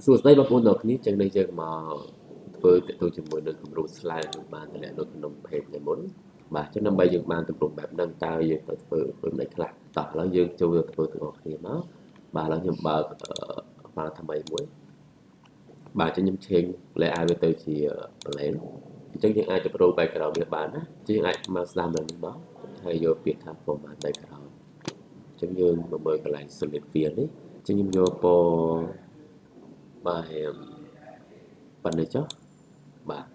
សួស្តីបងប្អូនទាំងគ្នាចឹងនេះយើងមកធ្វើទាក់ទងជាមួយនឹងគម្រោង slide យើងបានតម្លាក់នៅក្នុង page ថ្ងៃមុនបាទចឹងដើម្បីយើងបានទម្រង់បែបហ្នឹងតើយើងទៅធ្វើមិនខ្លះតោះឥឡូវយើងចូលទៅធ្វើទាំងអស់គ្នាមកបាទឥឡូវខ្ញុំបើកហ្វាល់ថ្មីមួយបាទចឹងខ្ញុំ change layout វាទៅជា plain អញ្ចឹងយើងអាចទៅប្រូ background វាបានណាចឹងយើងអាចមកស្ដាំឡើងនេះមកហើយយកពាក្យថា format background អញ្ចឹងយើងមកមើលកន្លែង solid fill នេះចឹងខ្ញុំយកពណ៌បាទប៉ុណ្ណេះចុះបាទ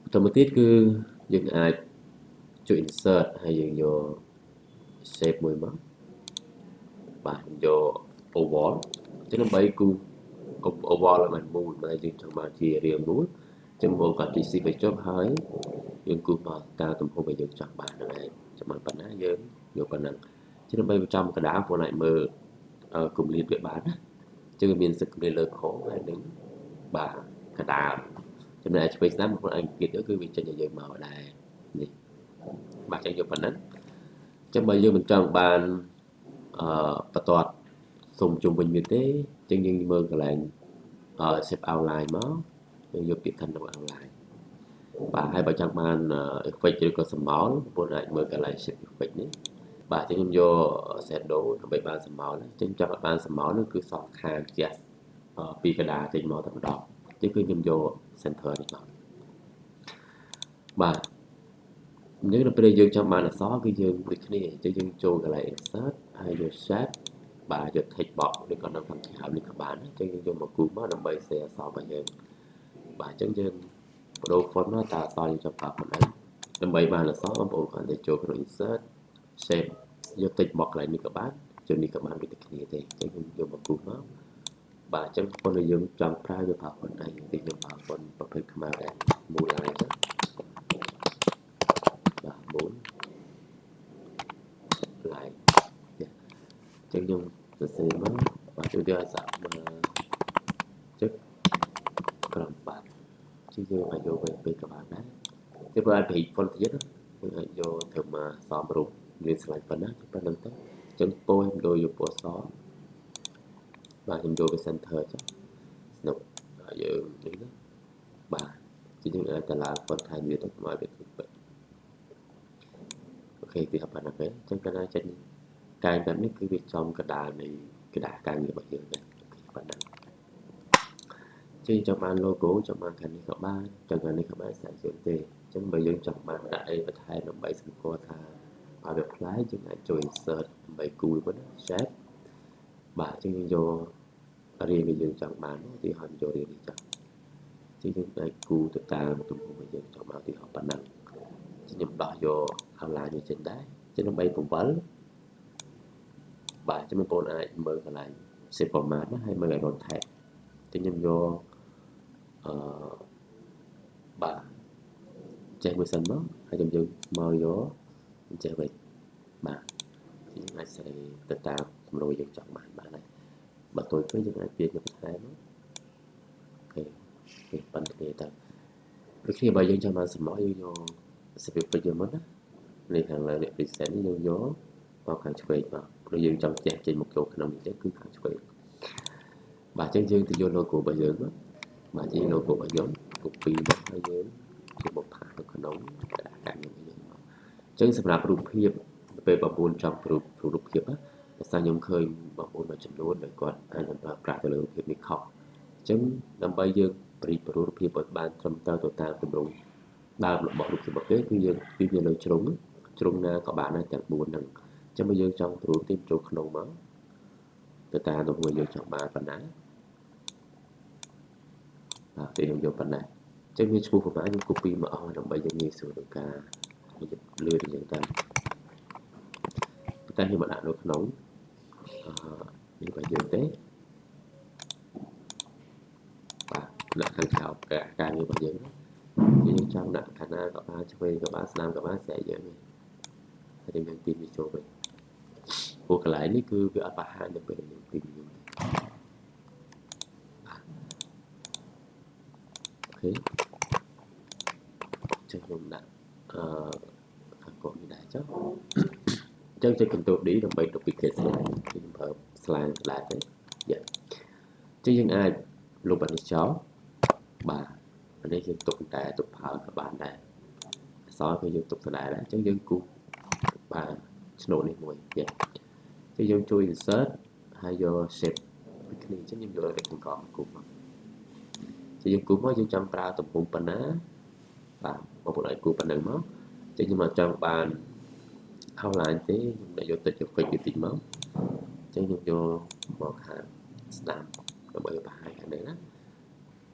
បន្តមកទៀតគឺយើងអាចជួយ insert ហើយយើងយក shape មួយមកបាទយក oval ចឹងដើម្បីគូ oval ឲ្យបានមូលបើយើងចង់បានជារាងមូលចឹងមកគាត់ទី shift ឲ្យចុះហើយយើងគូសមកតាមទំហំដែលយើងចង់បានហ្នឹងឯងចាំបានប៉ុណ្ណាយើងយកប៉ុណ្ណឹងចឹងដើម្បីបញ្ចំកណ្ដាលបងអាចមើលគម្លាតវាបានណាចឹងវាមានសិទ្ធិគម្លាតលើខហើយនឹងបាទកណ្ដាលចំណែកឆ្វេងស្ដាំបងអាចគៀតទៅគឺវាចេញឲ្យយើងមកដែរនេះបាទចឹងយកប៉ុណ្ណឹងចឹងបើយើងមិនចង់បានបន្ទាត់សុំជុំវិញវាទេចឹងយើងមើលកន្លែងshape outline មកយើងយកពាក្យថា no outline បាទហើយបើចង់បាន effect ឬក៏ស្រមោលបងអាចមើលកន្លែង shape effect នេះបាទចឹងខ្ញុំយក shadow ដើម្បីបានស្រមោលចឹងចង់ឲ្យបានស្រមោលនោះគឺសងខាង just ពីកណ្ដាលចេញមកតែម្ដងចឹងគឺខ្ញុំយក center នេះមកបាទអញ្ចឹងដល់ពេលយើងចង់បានអក្សរគឺយើងដូចគ្នាអញ្ចឹងយើងចូលកន្លែង insert ហើយយក shape បាទយក text box ឬក៏នៅខាងក្រោមនេះក៏បានអញ្ចឹងយើងយកមកគូសមកដើម្បីសេអក្សររបស់យើងបាទអញ្ចឹងយើងបដូរ font មកតើអក្សរយើងចង់ប្រើប៉ុណ្ណាដើម្បីបានអក្សរបងប្អូនគ្រាន់តែចូលក្នុង insert shape យក text box កន្លែងនេះក៏បានចូលនេះក៏បានដូចតែគ្នាទេអញ្ចឹងយើងយកមកគូសមកបាទអញ្ចឹង font ដែលយើងចង់ប្រើយកប្រើ font អីទីខ្ញុំប្រើ font ប្រភេទខ្មែរដែរមូលឡើងអញ្ចឹងបាទមូលឡើង ចឹងខ្ញុំសរសេរមកបាទជួយយកអក្សរមកចុចក្រោមបាត់ជាយើងអាចយកទៅពេលក៏បានដែរតែបើអាចពេកប៉ុនទៀតយើងអាចយកធ្វើមកសមរូបមានស្លាយប៉ុណ្ណាប៉ុណ្្នឹងទៅចឹងពោខ្ញុំដូរយកពណ៌សបាទខ្ញុំយកទៅ center ចុះស្នុកហើយយើងនេះណាបាទជាយើងអាចតឡើងប៉ុនថែមវាទៅមកវាគឺពេកអូខេវាប៉ុណ្ណាពេលចឹងកណ្ដាលចេញកាយបែបនេះគឺវាចំកណ្ដាលនៃកណ្ដាលការងាររបស់យើងដែរប៉ុណ្ណាចឹងចង់បាន logo ចង់បានខាងនេះក៏បានចង់ខាងនេះក៏បានស្អាតជាងទេចឹងបើយើងចង់បានដាក់អីបន្ថែមដើម្បីសម្គាល់ថាឲ្យវាផ្លាយយើងអាចចូល insert ដើម្បីគូរប៉ុណ្ណា shape បាទចឹងយើងយករាងដែលយើងចង់បានទីហោយករាងនេះចុះចឹងយើងអាចគូរទៅតាមទំហំដែលយើងចង់បានទីហោប៉ុណ្ណឹងខ្ញុំដោះយក outline នេះចេញដែរចឹងដើម្បីបង្វិលបាទចាំបងប្អូនអាចមើលកន្លែង shape format ណាហើយមើល iron tag ចឹងខ្ញុំយកបាទចេះមួយសិនមកហើយយើងមកយកចេះវិញបាទយើងអាចសេទៅតាមគម្រោងយើងចង់បានហើយបើតូចពេកយើងអាចពៀនបន្ថែមអូខេប៉ុណ្្នេះទៅដូចគ្នាបើយើងចង់បានសំណល់យើងយកសិបពេកយើងមកណានេះខាងលើនេះ present នេះយើងយកមកខាងឆ្វេងមកព្រោះយើងចង់ជះចេញមកចូលក្នុងនេះគឺខាងឆ្វេងបាទអញ្ចឹងយើងទៅយក logo របស់យើងមកបាទជា logo របស់យើង copy មកហើយយើងយកមកផាសនៅក្នុងกระดาษការងាររបស់យើងមកអញ្ចឹងសម្រាប់រូបភាពពេលបងប្អូនចង់រូបភាពណាតែខ្ញុំឃើញបងប្អូនមួយចំនួនដែលគាត់អាចនឹងប្រើប្រាស់ទៅលើរូបភាពនេះខុសអញ្ចឹងដើម្បីយើងប្រៀបរូបភាពឲ្យបានត្រឹមត្រូវទៅតាមទម្រង់ដើមរបស់រូបភាពរបស់គេគឺយើងពីវានៅជ្រុងណាក៏បានដែរទាំង4ហ្នឹងអញ្ចឹងបើយើងចង់ប្រួលទីចូលក្នុងមកទៅតាមទំហំយើងចង់បានប៉ុណ្ណាបាទគេខ្ញុំយកប៉ុណ្ណាចឹងវាឈ្មោះប្រហែលខ្ញុំ copy មកអស់ដើម្បីយើងងាយស្រួលក្នុងការលឿនយ៉ាងទៅតែខ្ញុំមកដាក់នៅក្នុងនេះរបស់យើងទេបាទដាក់ខាងក្រោមការងាររបស់យើងយើងចង់ដាក់ខាងណាក៏បានឆ្វេងក៏បានស្ដាំក៏បានស្រែកយើងហើយយើងទីវាចូលវិញព្រោះកន្លែងនេះគឺវាអត់បរិហារទៅពេលយើងទីយើងអូខេចឹងខ្ញុំដាក់ខាងកូននេះដែរចុះអញ្ចឹងចុច Ctrl D ដើម្បី duplicate slide ខ្ញុំប្រើ slide ដែរទេយ៉ា chứ nhưng ai lục bạn cháu bà anh ấy tục tại tục phở các bạn này so với dân tục đại đã chứ dân cu bà snow này mùi vậy chứ dân chui insert hay do shape cái này chứ nhưng vừa cũng còn cũng chứ dân cũng có dân trăm ra tụm bụng bà ná bà một bộ lại của bà nâng máu chứ nhưng mà trong bàn không lại thế để vô tịch cho phịch cái tình máu chứ nhưng vô một hàng snap nó bởi bà hai hàng đấy đó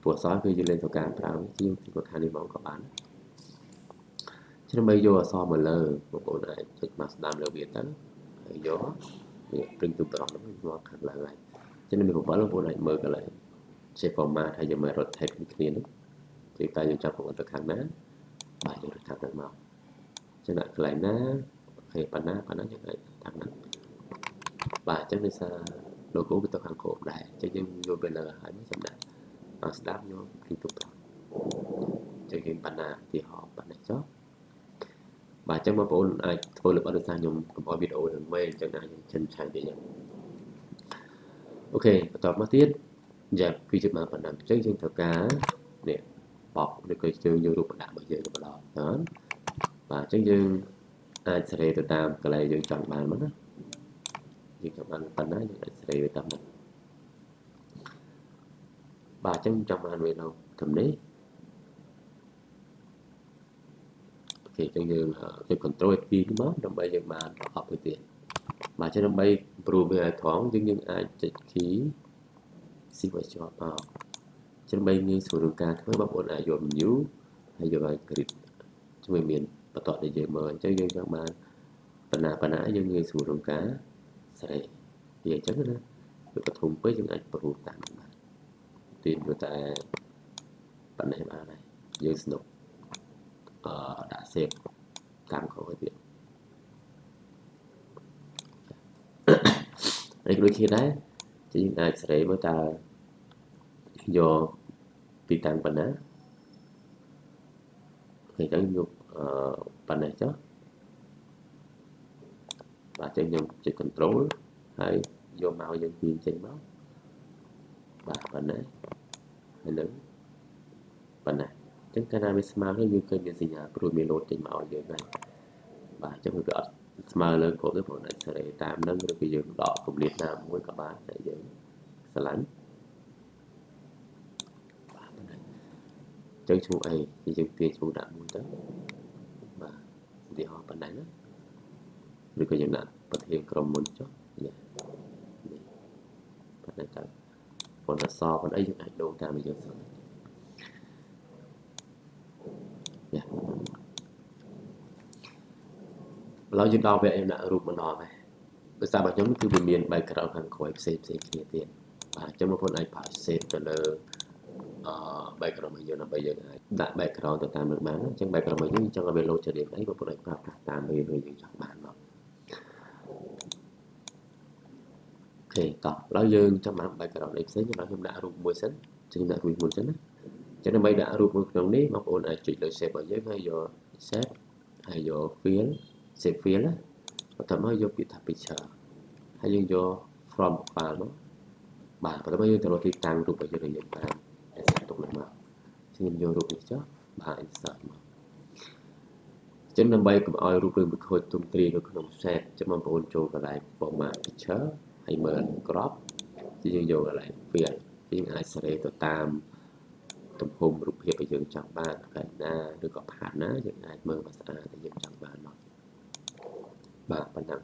của sói cứ lên theo cảm vào chứ thì một hàng đi máu các bạn cho nên bây giờ so mà lờ một bộ này dịch mà làm lờ biệt tấn gió trưng tụt tọt nó khác lại cho nên mình cũng bảo là bộ này mở cái lại sẽ format hay giờ mở rotate cái kia nữa thì ta dùng cho một cái hàng ná bài dùng hàng được màu cho nên lại ná hay pana như vậy thằng nắng và chắc nên sao đồ cũ bị tao hàng khổ đại cho nên vô bên là hai mấy trăm đại và start vô liên tục cho nên pana thì họ pana chó và chắc mà bộ ai thôi là bạn sang dùng có video thường mê cho nên chân trái để nhận okต่อมาទៀតយ៉ាពីជំនាន់ប៉ុណ្ណឹងអញ្ចឹងយើងត្រូវការនេះបបឬក៏យើងយករូបដាក់របស់យើងទៅបន្តបាទអញ្ចឹងយើងអាចសេរីទៅតាមកន្លែងយើងចង់បានមកណាយើងចង់បានប៉ុណ្ណាយើងអាចសេរីទៅតាមហ្នឹងបាទអញ្ចឹងចង់បានវានៅត្រឹមនេះអូខេអញ្ចឹងយើងចុច control F2 មកដើម្បីយើងបានប្រកបទៅទៀតបាទអញ្ចឹងដើម្បី improve វាឲ្យត្រង់យើងអាចចុច key shift ឲ្យជាប់មកចឹងបីងាយស្រួលក្នុងការធ្វើបងប្អូនអាចយក menu ហើយយកឲ្យ grid ជួយមានបន្តដែលយើងមើលអញ្ចឹងយើងចង់បានបណ្ណាយើងងាយស្រួលក្នុងការស្រេចវាអញ្ចឹងណាវាបឋមពេកយើងអាចប្រូតាមបានទីវាតែបណ្ណាបានហើយយើងស្នុកដាក់ save តាមខទៅទៀតហើយដូចគ្នាដែរយើងអាចស្រេចមើលតើយកទីតាំងបណ្ណាthì chẳngយកបណ្ណាចុះបាទចឹងខ្ញុំចុច control ហើយយកមកយើងទាញចេញមកបាទបណ្ណាហើយនឹងបណ្ណាចឹងកាលណាវាស្មើនេះយើងឃើញមានសញ្ញាព្រោះមានលោតចេញមកឲ្យយើងដែរបាទចឹងវាអត់ស្មើលើគ្រប់ទេព្រោះតែសេរីតាមនឹងឬក៏យើងដកគម្លាតណាមួយក៏បានតែយើងស្រឡាញ់ចឹងឈ្មោះអីយើងទាញឈ្មោះដាក់មួយទៅបាទឧទាហរណ៍បណ្ណាណាឬក៏យើងដាក់ប្រធានក្រុមមុនចុះនេះបណ្ណាទៅប៉ុន្តែសប៉ុណ្ណីយើងអាចដូរតាមយើងស្រឡាញ់យ៉ាឥឡូវយើងដល់វគ្គយើងដាក់រូបម្ដងហើយដោយសាររបស់ខ្ញុំគឺវាមាន background ខាងក្រោយផ្សេងគ្នាទៀតបាទចឹងបងប្អូនអាចប្រើ save ទៅលើbackground របស់យើងដើម្បីយើងអាចដាក់ background ទៅតាមនឹងបានអញ្ចឹង background របស់យើងចង់ឲ្យវាលោតចរិតអីបងប្អូនអាចប្រើប្រាស់តាមវាយើងចង់បានមកអូខេតោះឥឡូវយើងចង់បាន background អីផ្សេងខ្ញុំដាក់រូបមួយសិនចឹងដាក់រូបមួយសិនណាចឹងដើម្បីដាក់រូបមួយក្នុងនេះបងប្អូនអាចចុចលើ shape របស់យើងហើយយក shape ហើយយក fill shape fill ណាបន្ទាប់មកយកពាក្យថា picture ហើយយើងយក from file មកបាទបន្ទាប់មកយើងទៅរកទីតាំងរូបរបស់យើងបាន insert ទុកនឹងមកខ្ញុំយករូបនេះចុះបាទ insert មកចឹងដើម្បីកុំឲ្យរូបរឿងវាខូចទុំទ្រាយនៅក្នុង set ចឹងបងប្អូនចូលកន្លែង format picture ហើយមើល crop thìយើងយកកន្លែង fill យើងអាចសេរីទៅតាមទំហំរូបភាពដែលយើងចង់បានកន្លែងណាឬក៏ផាតណាយើងអាចមើលមកស្អាតដែលយើងចង់បានមកបាទប៉ុណ្ណឹង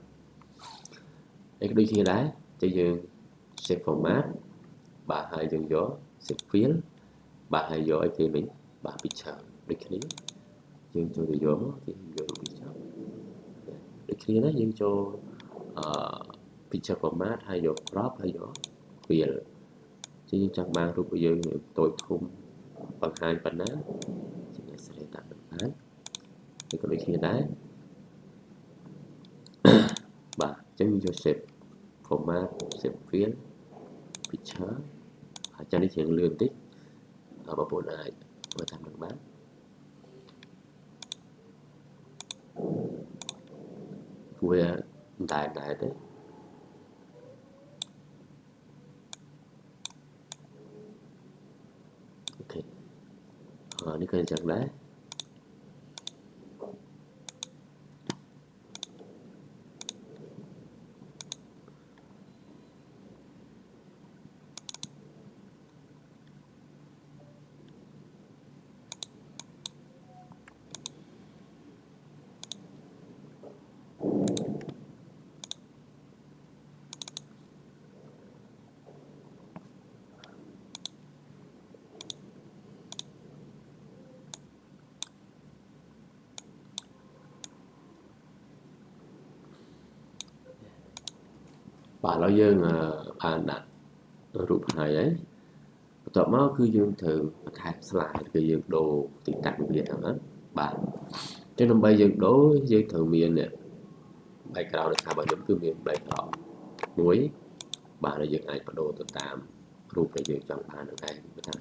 ហើយក៏ដូចគ្នាដែរចឹងយើង shape format បាទហើយយើងយក shape fill បាទហើយយកអីគេវិញបាទ picture ដូចគ្នាយើងចូលទៅយកមកthìយករូប picture ដូចគ្នាណាយើងចូលpicture format ហើយយក crop ហើយយក fill ចឹងយើងចង់បានរូបយើងតូចធំបង្ហាញប៉ុណ្ណាជាសេរីតាមបង្ហាញវាក៏ដូចគ្នាដែរបាទចឹងយក shape format shape fill picture ហើយចានេះជាងលឿនបន្តិចបងប្អូនអាចមើលតាមនឹងបានវាដែរទេ នេះគឺអញ្ចឹងដែរបាទឥឡូវយើងបានដាក់រូបហើយបន្ទាប់មកគឺយើងត្រូវបន្ថែម slide គឺយើងដូរទីតាំងវាហ្នឹងណាបាទចឹងដើម្បីយើងដូរយើងត្រូវមាន background នៅខាងរបស់ខ្ញុំគឺមាន background មួយបាទហើយយើងអាចបដូរទៅតាមរូបដែលយើងចង់បានហ្នឹងឯងបើថា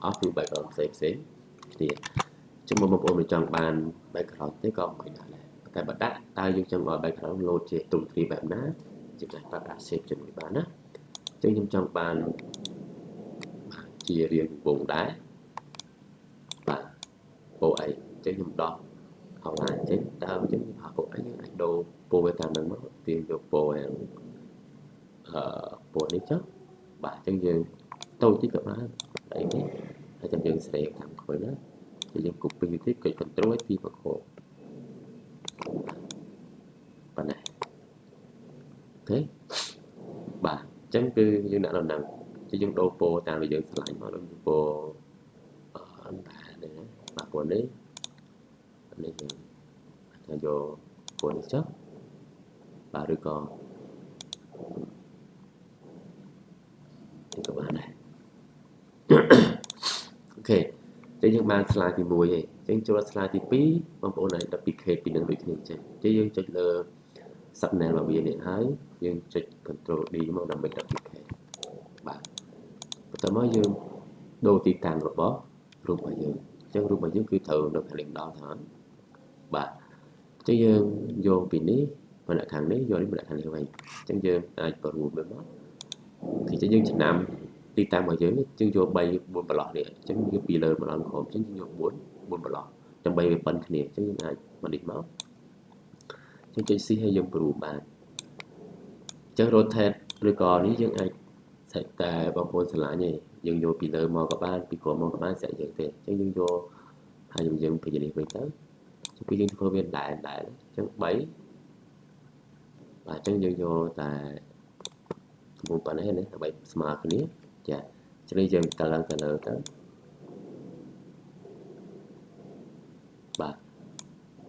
អស់គឺ background ផ្សេងគ្នាចឹងបងប្អូនមិនចង់បាន background ទេក៏មិនដែរតែបើដាក់តើយើងចង់ឲ្យ background load ជាទូទ្រីបែបណាយើងអាចប្រើប្រាស់ shape ជាមួយបានណាចឹងខ្ញុំចង់បានជារាងវងដែរបាទពោអីចឹងខ្ញុំដោះហើយឡានចឹងតើចឹងថាពោអីយើងអាចដូរពោវាតាមហ្នឹងមកទាញយកពោហ្នឹងពោនេះចុះបាទចឹងយើងតូចតិចក៏បានអីទេហើយចាំយើងស្រេកខាងក្រោយណាthìយើង copy តិច click control ឲ្យពីមកខប៉ុណ្ណេះអូខេបាទអញ្ចឹងគឺយើងដាក់ដំណឹងគឺយើងដូរពោតាមដែលយើងឆ្លាញ់មកដូចពោអន្តរនេះបាទពោនេះយើងថាយកពោនេះចុះបាទឬក៏នេះក៏បានដែរអូខេចឹងយើងបាន slide ទី1ហើយចឹងចូល slide ទី2បងប្អូនអាច duplicate ពីនឹងដូចគ្នាចឹងយើងចុចលើ thumbnail របស់វានេះហើយយើងចុច control D មកដើម្បី duplicate បាទបន្ទាប់មកយើងដូរទីតាំងរបស់រូបរបស់យើងចឹងរូបរបស់យើងគឺត្រូវនៅខាងនេះម្ដងហ្នឹងបាទចឹងយើងយកពីនេះមកដាក់ខាងនេះយកនេះមកដាក់ខាងនេះវិញចឹងយើងអាចបរួមវាមកគឺចឹងយើងចំណាំទីតាំងរបស់យើងយើងយក3 4ប្រឡោះនេះចឹងយើងពីលើម្ដងក្រោមចឹងយើងយក4ប្រឡោះដើម្បីវាប៉ុនគ្នាចឹងយើងអាចមកនេះមកចឹងចុច C ហើយយើងបរួមបានចឹង rotate ឬក៏នេះយើងអាចសេចតែបងប្អូនឆ្លាញ់ទេយើងយកពីលើមកក៏បានពីក្រោមមកក៏បានស្អីយើងទេចឹងយើងយកហើយយើងពីនេះវិញទៅពីយើងធ្វើវាដែរចឹង3បាទចឹងយើងយកតែមួយប៉ុណ្ណេះនេះដើម្បីស្មើគ្នាចាចឹងយើងកឡើងទៅលើទៅបាទ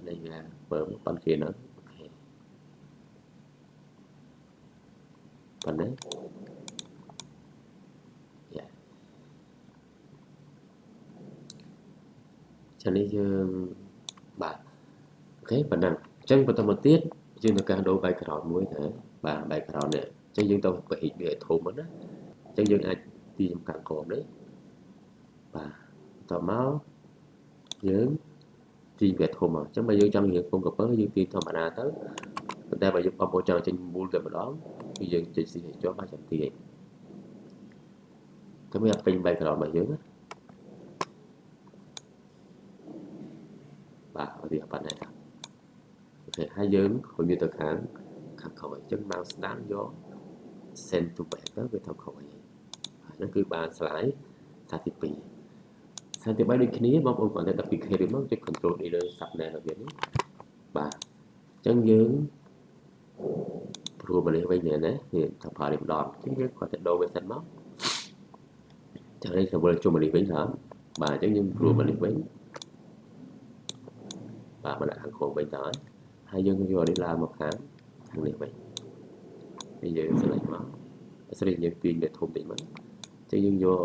នេះវាបើប៉ុនគ្នាហ្នឹងអូខេប៉ុណ្ណេះចាចឹងនេះយើងបាទអូខេប៉ុណ្ណឹងចឹងបន្តមកទៀតយើងត្រូវការដូរ background មួយទៅបាទ background នេះចឹងយើងទៅពហិវាឲ្យធំហ្នឹងណាចឹងយើងអាចទីចំកាំងក្រោមនេះបាទបន្តមកយើងទីវាធំអញ្ចឹងបើយើងចង់រៀងពងកពើយើងទីធម្មតាទៅប៉ុន្តែបើយើងបងប្អូនចង់ចេញមូលតែម្ដងគឺយើងចុចស៊ីឲ្យជាប់ហើយចាំទីទៅវាពេញ background របស់យើងណាបាទវាប៉ុណ្ណេះអូខេហើយយើងហុយវាទៅខាងក្រោយអញ្ចឹង mouse ស្ដាំយក send to back ទៅវាទៅក្រោយហ្នឹងគឺបាន slide ថាទី2សាទី3ដូចគ្នាបងប្អូនគាត់តែ duplicate ឬមកចុច control D លើ thumbnail របស់វានេះបាទអញ្ចឹងយើងព្រោះមកនេះវិញណាវាថាផលនេះម្ដងអញ្ចឹងយើងគាត់តែដូរវាសិនមកចឹងនេះទៅវិលជុំមកនេះវិញហ៎បាទអញ្ចឹងយើងព្រោះមកនេះវិញបាទមកដាក់ខាងក្រោមវិញទៅហើយយើងយកនេះឡើងមកខាងនេះវិញហើយយើងស្លេចមកស្លេចយើងទាញវាធំតិចមកអញ្ចឹងយើងយក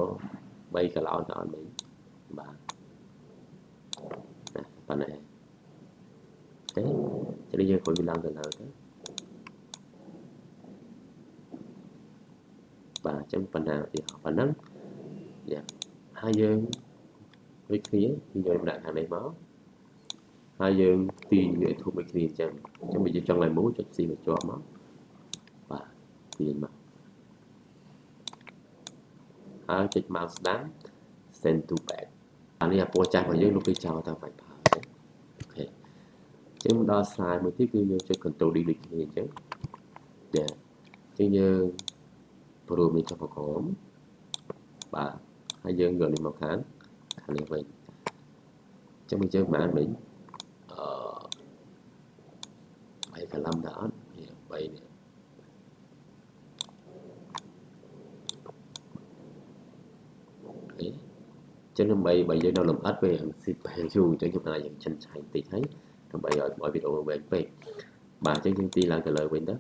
3កន្លោនទៅអត់វិញបាទប៉ុណ្ណេះទេចឹងយើងគ្រាន់វាឡើងទៅលើទៅបាទអញ្ចឹងប៉ុណ្ណាទៀតប៉ុណ្ណឹងយ៉ាហើយយើងដូចគ្នាយើងយកដាក់ខាងនេះមកហើយយើងទាញវាធំដូចគ្នាអញ្ចឹងបើយើងចង់ឲ្យមូលចុច C មកជាប់មកបាទទាញមកហើយចុច mouse ស្ដាំ send to back អានេះអាពណ៌ចាស់របស់យើងលុបទៅចោលតាមបាច់ប្រើអូខេចឹងមកដល់ slide មួយទៀតគឺយើងចុច control D ដូចគ្នាអញ្ចឹងចាចឹងយើងប្រូនេះចុះមកក្រោមបាទហើយយើងយកនេះមកខាងនេះវិញចឹងមកយើងបានវិញ3កាឡុំដែរអត់នេះ3នេះចឹងដើម្បីបើយើងនៅលំអិតវាស៊ីបែរយូរអញ្ចឹងខ្ញុំអាចយើងចិនឆៃបន្តិចហើយដើម្បីឲ្យវីដេអូវែងពេកបាទអញ្ចឹងយើងទីឡើងទៅលើវិញទៅ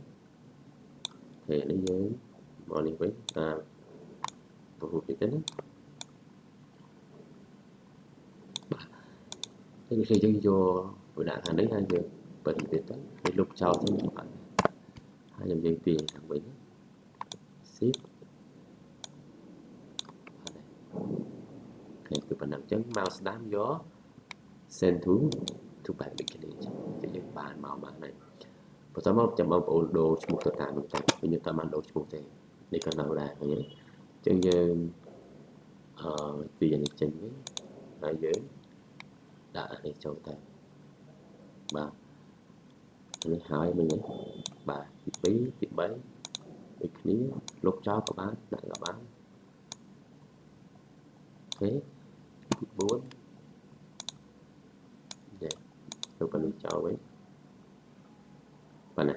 ពេលនេះយើងមកនេះវិញពហុតិចទៅណាបាទនេះគឺយើងយកវិដាក់ខាងនេះហើយយើងបើទីទៀតទៅវាលុបចោលទៅបាទហើយយើងទីខាងវិញស៊ីគឺប៉ុណ្ណឹងអញ្ចឹងមកស្ដាំយក send to back ដូចគ្នាអញ្ចឹងយើងបានមកហើយបន្តមកចាំបងប្អូនដូរឈ្មោះទៅតាមនោះតែខ្ញុំតាមបានដូរឈ្មោះទេនេះក៏នៅដែរឃើញទេអញ្ចឹងយើងទីនេះចេញវិញហើយយើងដាក់នេះចូលទៅបាទនេះហើយមិញហ្នឹងបាទទី2ទី3ដូចគ្នាលុបចោលក៏បានដាក់ក៏បានអូខេទី4នេះទៅប៉ុណ្្នេះចោលវិញប៉ុណ្ណា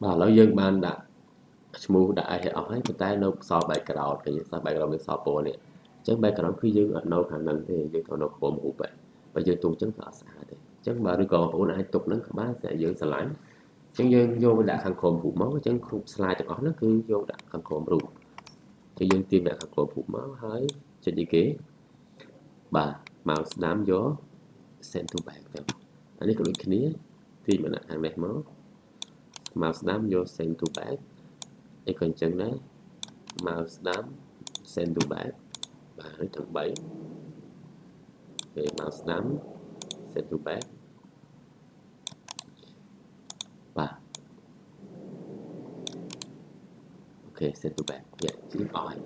បាទឥឡូវយើងបានដាក់ឈ្មោះដាក់អីឲ្យអស់ហើយប៉ុន្តែនៅសល់ background គេសល់ background វាសល់ពណ៌នេះអញ្ចឹង background គឺយើងអត់នៅខាងហ្នឹងទេយើងទៅនៅក្រោមរូបបើយើងទុកអញ្ចឹងក៏អត់ស្អាតទេអញ្ចឹងបើឬក៏បងប្អូនអាចទុកហ្នឹងក៏បានតែយើងស្រឡាញ់អញ្ចឹងយើងយកមកដាក់ខាងក្រោមរូបមកអញ្ចឹងគ្រប់ slide ទាំងអស់ហ្នឹងគឺយកដាក់ខាងក្រោមរូបគឺយើងទាញដាក់ខាងក្រោមរូបមកហើយចុចនេះគេបាទមកស្ដាំយក send to back ទៅអានេះក៏ដូចគ្នាទាញមកដាក់ខាងនេះមកស្ដាំយក send to back នេះក៏អញ្ចឹងដែរមកស្ដាំ send to back បាទនេះទាំង3ពេលមកស្ដាំ send to back បាទអូខេ send to back យ៉ាជាអស់ហើយ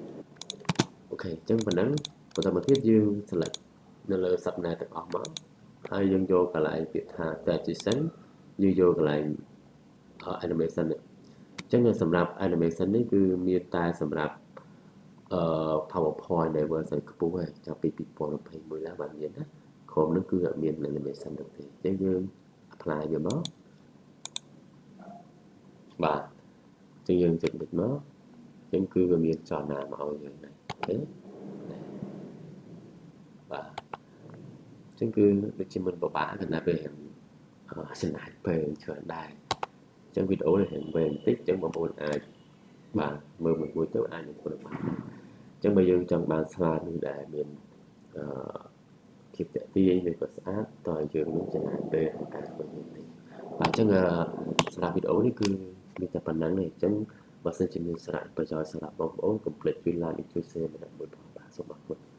អូខេអញ្ចឹងប៉ុណ្ណឹងបន្តមកទៀតយើង select នៅលើ subnet ទាំងអស់មកហើយយើងយកកន្លែងពាក្យថា transition យើងយកកន្លែង animation នេះអញ្ចឹងសម្រាប់ animation នេះគឺមានតែសម្រាប់PowerPoint ដែល version ខ្ពស់ហើយចាប់ពី2021ឡើងបានមានណាក្រុមនឹងគឺអត់មាន animation ទេអញ្ចឹងយើង apply វាមកបាទអញ្ចឹងយើងចុចបិទមកអញ្ចឹងគឺវាមានចលនាមកឲ្យយើងដែរអូខេបាទអញ្ចឹងគឺដូចជាមិនពិបាកគណៈពេលចំណាយពេលច្រើនដែរអញ្ចឹងវីដេអូនេះរៀងវែងបន្តិចអញ្ចឹងបងប្អូនអាចបាទមើលមួយទៅអាចនឹងធ្វើបានអញ្ចឹងបើយើងចង់បាន slide នេះដែលមានភាពតាក់ទាញឬក៏ស្អាតតើយើងនឹងចំណាយពេលក្នុងការធ្វើនេះទេបាទអញ្ចឹងសម្រាប់វីដេអូនេះគឺមានតែប៉ុណ្ណឹងទេអញ្ចឹងបើសិនជាមានសារៈប្រយោជន៍សម្រាប់បងប្អូនកុំភ្លេចជួយ like ជួយ share ម្ដងមួយផងបាទសូមអរគុណ